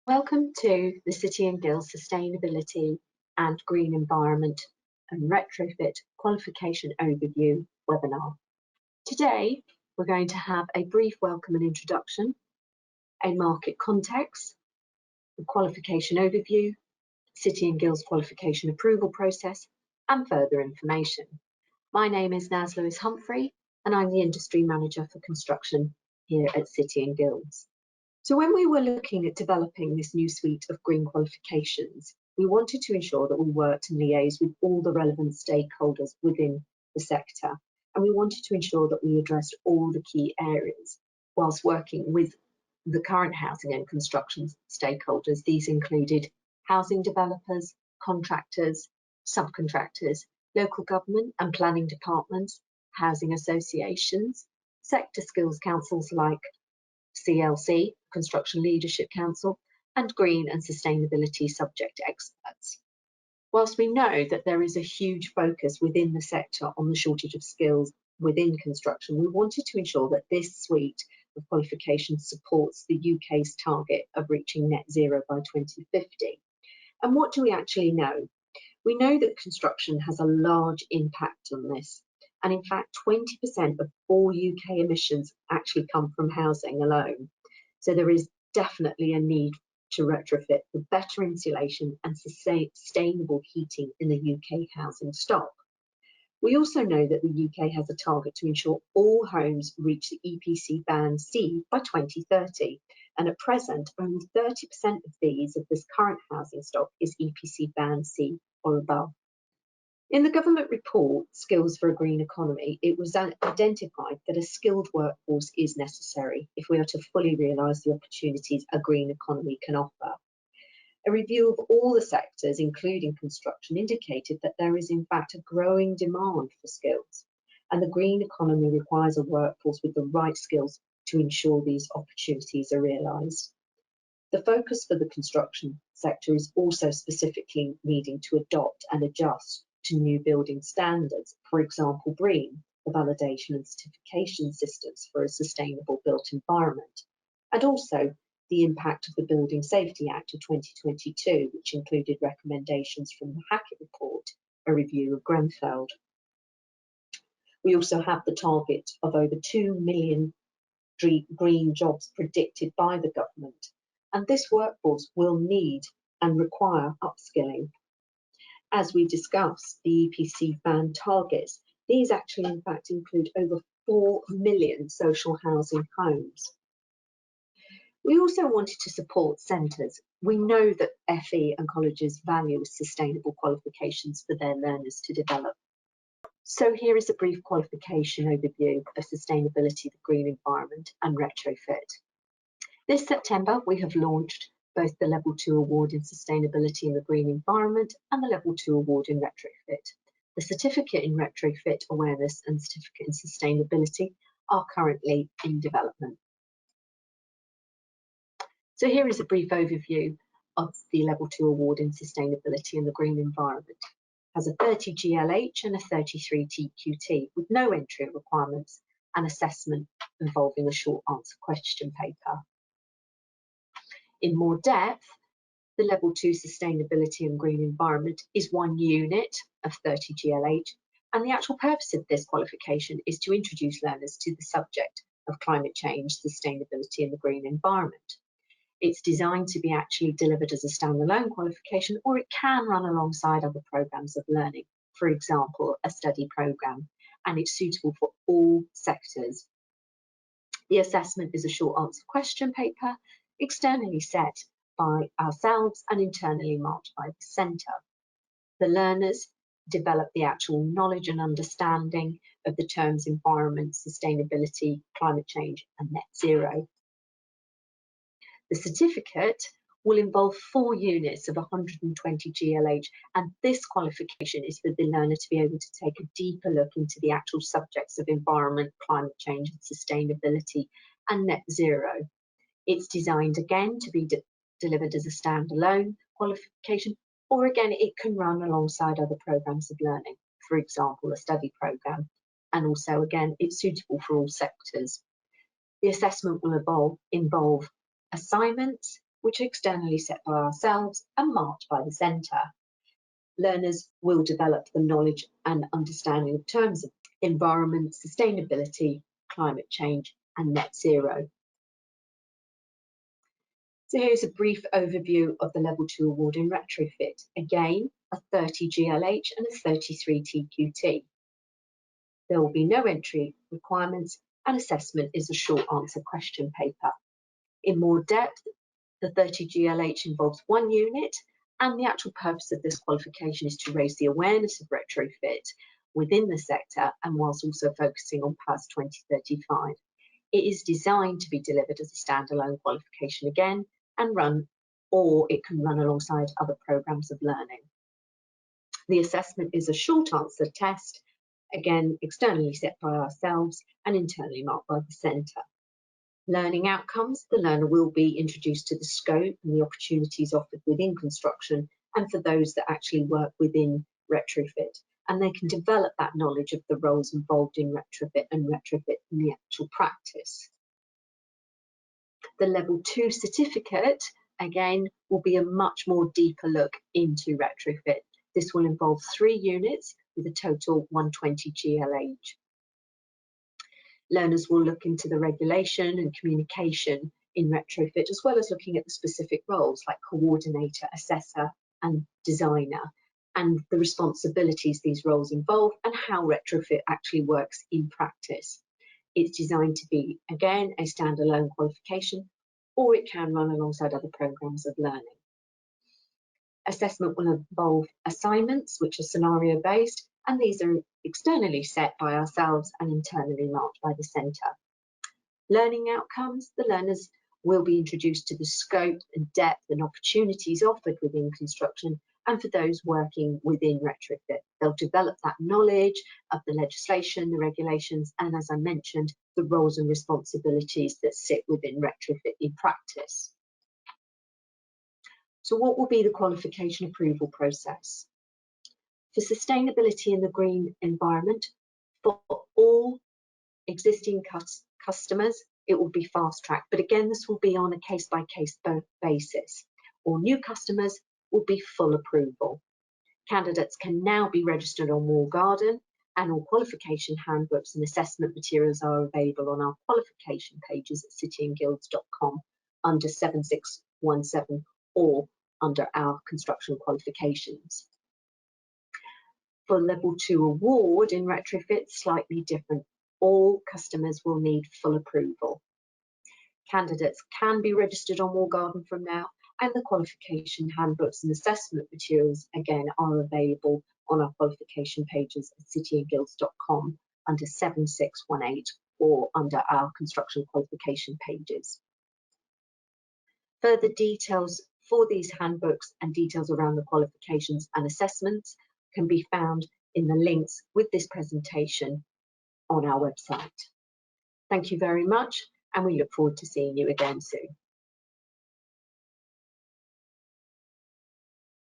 Welcome to the City and Guilds Sustainability and Green Environment and Retrofit Qualification Overview webinar. Today, we're going to have a brief welcome and introduction, a market context, a qualification overview, City and Guilds qualification approval process, and further information. My name is Naz Lewis-Humphrey, and I'm the Industry Manager for Construction here at City and Guilds. So when we were looking at developing this new suite of green qualifications, we wanted to ensure that we worked and liaised with all the relevant stakeholders within the sector. And we wanted to ensure that we addressed all the key areas whilst working with the current housing and construction stakeholders. These included housing developers, contractors, subcontractors, local government and planning departments, housing associations, sector skills councils like CLC, Construction Leadership Council, and green and sustainability subject experts. Whilst we know that there is a huge focus within the sector on the shortage of skills within construction, we wanted to ensure that this suite of qualifications supports the UK's target of reaching net zero by 2050. And what do we actually know? We know that construction has a large impact on this. And in fact, 20% of all UK emissions actually come from housing alone. So there is definitely a need to retrofit for better insulation and sustainable heating in the UK housing stock. We also know that the UK has a target to ensure all homes reach the EPC band C by 2030. And at present, only 30% of these of this current housing stock is EPC band C or above. In the government report, Skills for a Green Economy, it was identified that a skilled workforce is necessary if we are to fully realise the opportunities a green economy can offer. A review of all the sectors, including construction, indicated that there is in fact a growing demand for skills, and the green economy requires a workforce with the right skills to ensure these opportunities are realised. The focus for the construction sector is also specifically needing to adopt and adjust to new building standards, for example, BREEAM, the validation and certification systems for a sustainable built environment, and also the impact of the Building Safety Act of 2022, which included recommendations from the Hackett report, a review of Grenfell. We also have the target of over 2 million green jobs predicted by the government, and this workforce will need and require upskilling. As we discussed the EPC band targets, these actually in fact include over 4 million social housing homes. We also wanted to support centres. We know that FE and colleges value sustainable qualifications for their learners to develop. So here is a brief qualification overview of sustainability, the green environment and retrofit. This September, we have launched both the Level 2 Award in Sustainability and the Green Environment and the Level 2 Award in Retrofit. The Certificate in Retrofit Awareness and Certificate in Sustainability are currently in development. So here is a brief overview of the Level 2 Award in Sustainability and the Green Environment. It has a 30 GLH and a 33 TQT with no entry requirements and assessment involving a short answer question paper. In more depth, the Level 2 Sustainability and Green Environment is one unit of 30 GLH, and the actual purpose of this qualification is to introduce learners to the subject of climate change, sustainability and the green environment. It's designed to be actually delivered as a standalone qualification, or it can run alongside other programmes of learning, for example, a study programme, and it's suitable for all sectors. The assessment is a short answer question paper, externally set by ourselves and internally marked by the centre. The learners develop the actual knowledge and understanding of the terms environment, sustainability, climate change and net zero. The certificate will involve 4 units of 120 GLH, and this qualification is for the learner to be able to take a deeper look into the actual subjects of environment, climate change and sustainability and net zero. It's designed again to be delivered as a standalone qualification, or again it can run alongside other programmes of learning, for example a study programme, and also again it's suitable for all sectors. The assessment will involve assignments, which are externally set by ourselves and marked by the centre. Learners will develop the knowledge and understanding of terms of environment, sustainability, climate change and net zero. So here's a brief overview of the Level 2 award in retrofit. Again, a 30 GLH and a 33 TQT. There will be no entry requirements and assessment is a short answer question paper. In more depth, the 30 GLH involves one unit and the actual purpose of this qualification is to raise the awareness of retrofit within the sector and whilst also focusing on PAS 2035. It is designed to be delivered as a standalone qualification again and run, or it can run alongside other programs of learning. The assessment is a short answer test, again externally set by ourselves and internally marked by the centre. Learning outcomes, the learner will be introduced to the scope and the opportunities offered within construction and for those that actually work within retrofit, and they can develop that knowledge of the roles involved in retrofit and retrofit in the actual practice. The Level 2 certificate, again, will be a much more deeper look into retrofit. This will involve 3 units with a total 120 GLH. Learners will look into the regulation and communication in retrofit, as well as looking at the specific roles like coordinator, assessor and designer, and the responsibilities these roles involve and how retrofit actually works in practice. It's designed to be, again, a standalone qualification, or it can run alongside other programs of learning. Assessment will involve assignments, which are scenario-based, and these are externally set by ourselves and internally marked by the centre. Learning outcomes, the learners will be introduced to the scope and depth and opportunities offered within construction and for those working within retrofit. They'll develop that knowledge of the legislation, the regulations, and as I mentioned, the roles and responsibilities that sit within retrofit in practice. So what will be the qualification approval process? For sustainability in the green environment, for all existing customers, it will be fast track, but again, this will be on a case-by-case basis. All new customers will be full approval. Candidates can now be registered on Wall Garden and all qualification handbooks and assessment materials are available on our qualification pages at cityandguilds.com under 7617 or under our construction qualifications. For Level 2 award in retrofit, slightly different. All customers will need full approval. Candidates can be registered on Wall Garden from now, and the qualification handbooks and assessment materials again are available on our qualification pages at cityandguilds.com under 7618 or under our construction qualification pages. Further details for these handbooks and details around the qualifications and assessments can be found in the links with this presentation on our website. Thank you very much, and we look forward to seeing you again soon.